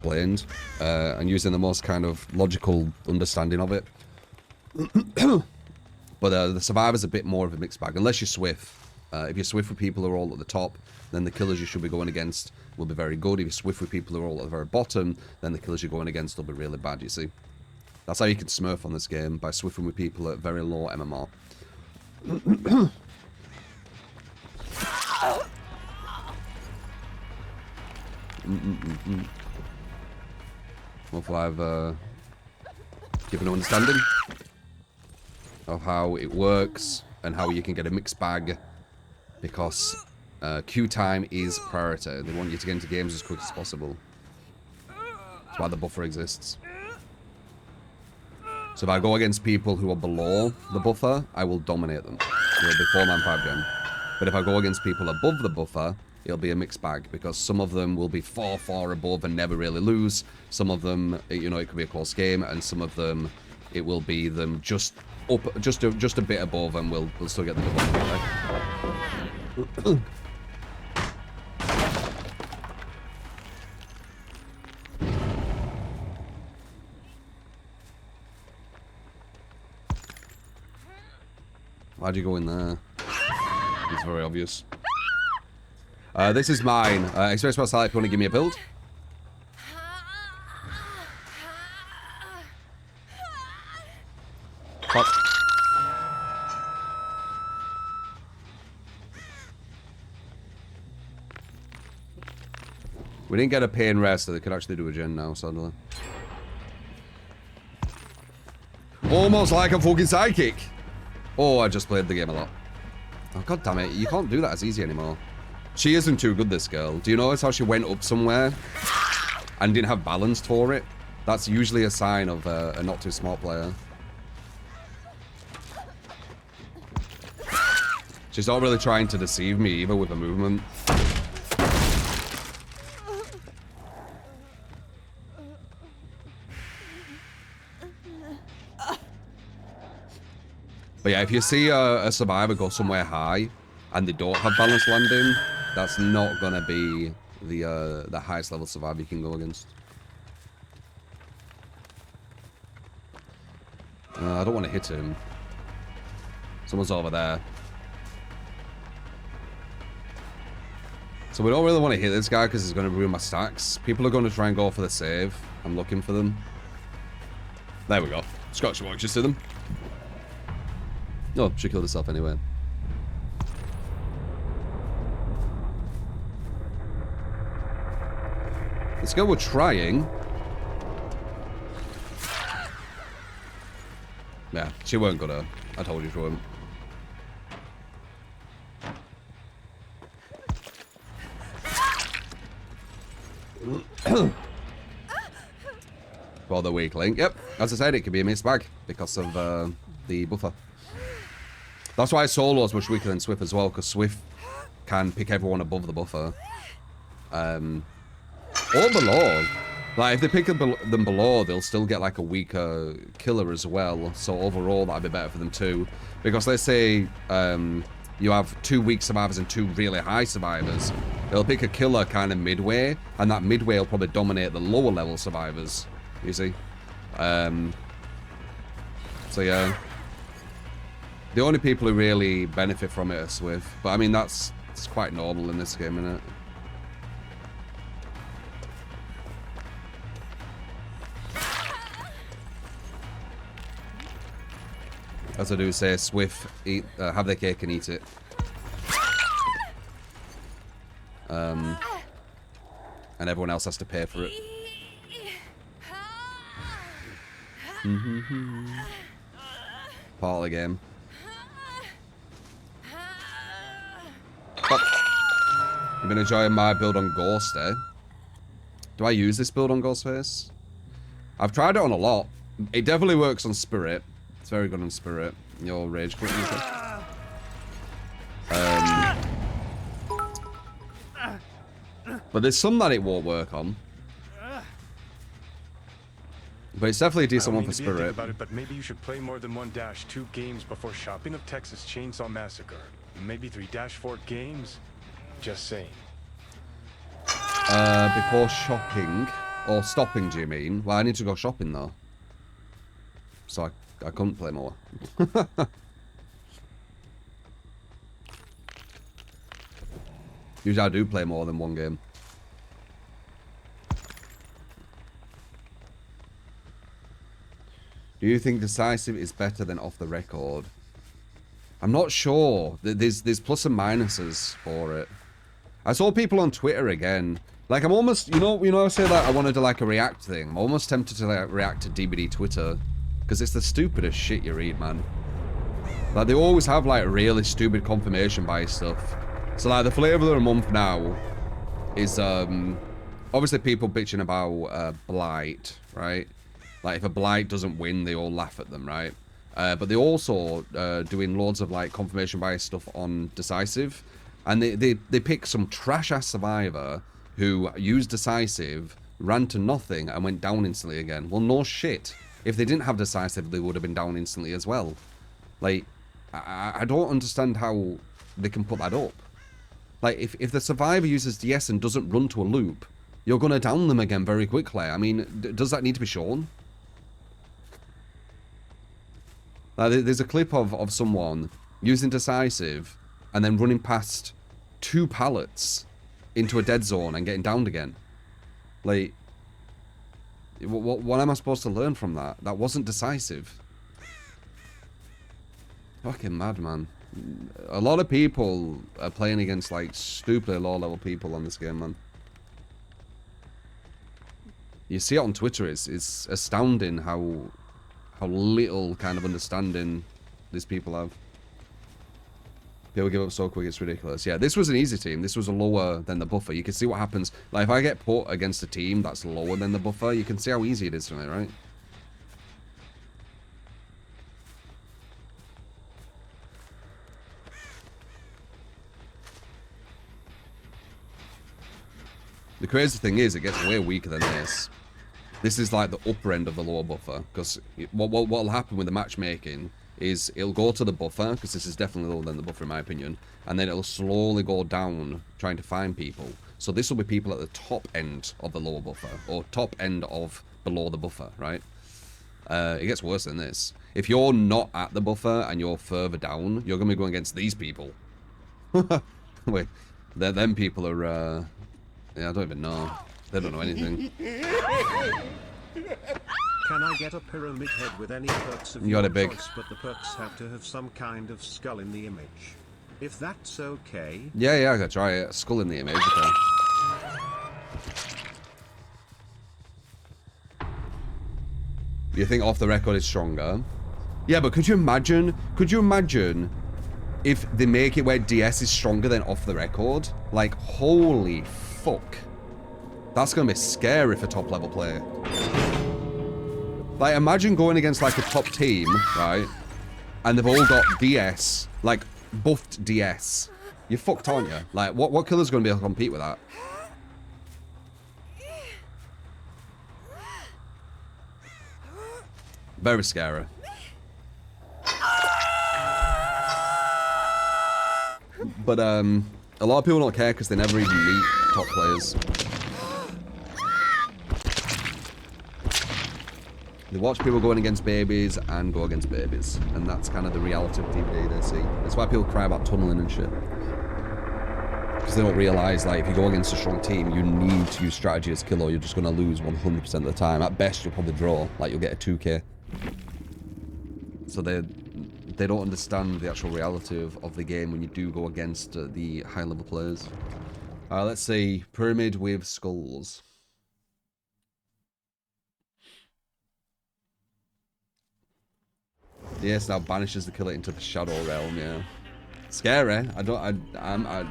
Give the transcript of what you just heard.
explained, and using the most kind of logical understanding of it. But the survivor's a bit more of a mixed bag, unless you're Swift. If you're Swift with people who are all at the top, then the killers you should be going against will be very good. If you're Swift with people who are all at the very bottom, then the killers you're going against will be really bad, you see. That's how you can smurf on this game, by Swifting with people at very low MMR. Hopefully I've given an understanding of how it works and how you can get a mixed bag, because queue time is priority. They want you to get into games as quick as possible. That's why the buffer exists. So if I go against people who are below the buffer, I will dominate them. It'll be 4-man 5-gen. But if I go against people above the buffer, it'll be a mixed bag, because some of them will be far above and never really lose. Some of them, you know, it could be a close game, and some of them, it will be them just up, just a bit above, and we'll still get the double. Why'd you go in there? It's very obvious. This is mine. Experience my style if you want to give me a build. Fuck. We didn't get a pain rest, so they could actually do a gen now, suddenly. Almost like a fucking sidekick. Oh, I just played the game a lot. Oh, god damn it. You can't do that as easy anymore. She isn't too good, this girl. Do you notice how she went up somewhere and didn't have balance for it? That's usually a sign of a not too smart player. She's not really trying to deceive me either with her movement. But yeah, if you see a survivor go somewhere high and they don't have balanced landing, that's not gonna be the highest level survivor you can go against. I don't want to hit him. Someone's over there. So we don't really want to hit this guy because he's going to ruin my stacks. People are going to try and go for the save. I'm looking for them. There we go. Scotch watches to them. Oh, she killed herself anyway. This girl we're trying. Yeah, she weren't gonna. I told you she wouldn't. For the weak link. Yep, as I said, it could be a mixed bag because of the buffer. That's why Solo's much weaker than Swift as well, because Swift can pick everyone above the buffer. Or below. Like, if they pick them below, they'll still get, like, a weaker killer as well. So overall, that'd be better for them too. Because let's say you have 2 weak survivors and 2 really high survivors. They'll pick a killer kind of midway, and that midway will probably dominate the lower level survivors. You see? So yeah. The only people who really benefit from it are Swift. But I mean, it's quite normal in this game, isn't it? As I do say, Swift, have their cake and eat it. And everyone else has to pay for it. Part of the game. But you've been enjoying my build on Ghost, eh? Do I use this build on Ghostface? I've tried it on a lot. It definitely works on Spirit. It's very good on Spirit. Your rage quit. But there's some that it won't work on. But it's definitely a decent one for Spirit. About it, but maybe you should play more than 1-2 games before shopping of Texas Chainsaw Massacre. Maybe 3-4 games. Just saying. Before shopping. Or stopping, do you mean? Well, I need to go shopping, though. So I couldn't play more. Usually I do play more than one game. Do you think decisive is better than off the record? I'm not sure. There's plus and minuses for it. I saw people on Twitter again. Like, I'm almost, you know, I say that I want to do like a react thing. I'm almost tempted to like react to DBD Twitter because it's the stupidest shit you read, man. Like, they always have like really stupid confirmation bias stuff. So like the flavor of the month now is obviously people bitching about blight, right? Like if a blight doesn't win, they all laugh at them, right? But they also doing loads of like confirmation bias stuff on decisive, and they pick some trash ass survivor who used decisive, ran to nothing, and went down instantly again. Well, no shit. If they didn't have decisive, they would have been down instantly as well. Like, I don't understand how they can put that up. Like, if the survivor uses DS and doesn't run to a loop, you're going to down them again very quickly. I mean, does that need to be shown? There's a clip of someone using decisive and then running past 2 pallets into a dead zone and getting downed again. Like, what am I supposed to learn from that? That wasn't decisive. Fucking mad, man. A lot of people are playing against, like, stupidly low-level people on this game, man. You see it on Twitter, it's astounding how little kind of understanding these people have. People give up so quick, it's ridiculous. Yeah, this was an easy team. This was a lower than the buffer. You can see what happens. Like, if I get put against a team that's lower than the buffer, you can see how easy it is for me, right? The crazy thing is, it gets way weaker than this. This is like the upper end of the lower buffer, because what'll happen with the matchmaking is it'll go to the buffer, because this is definitely lower than the buffer in my opinion, and then it'll slowly go down trying to find people. So this will be people at the top end of the lower buffer, or top end of below the buffer, right? It gets worse than this. If you're not at the buffer and you're further down, you're going to be going against these people. Wait, them people are, yeah, I don't even know. They don't know anything. Can I get a pyramid head with any perks of You got your it, big. choice, but the perks have to have some kind of skull in the image? If that's okay. Yeah, I gotta try it. Skull in the image, okay. You think off the record is stronger? Yeah, but could you imagine if they make it where DS is stronger than off the record? Like, holy fuck. That's gonna be scary for top level play. Like, imagine going against like a top team, right? And they've all got DS, like buffed DS. You're fucked, aren't you? Like, what killer's gonna be able to compete with that? Very scary. But a lot of people don't care because they never even meet top players. They watch people going against babies and go against babies. And that's kind of the reality of DBD they see. That's why people cry about tunneling and shit. Because they don't realise, like, if you go against a strong team, you need to use strategy as killer. You're just going to lose 100% of the time. At best, you'll probably draw. Like, you'll get a 2k. So they don't understand the actual reality of the game when you do go against the high-level players. Let's see. Pyramid with skulls. Yes, now banishes the killer into the shadow realm, yeah. Scary. I'm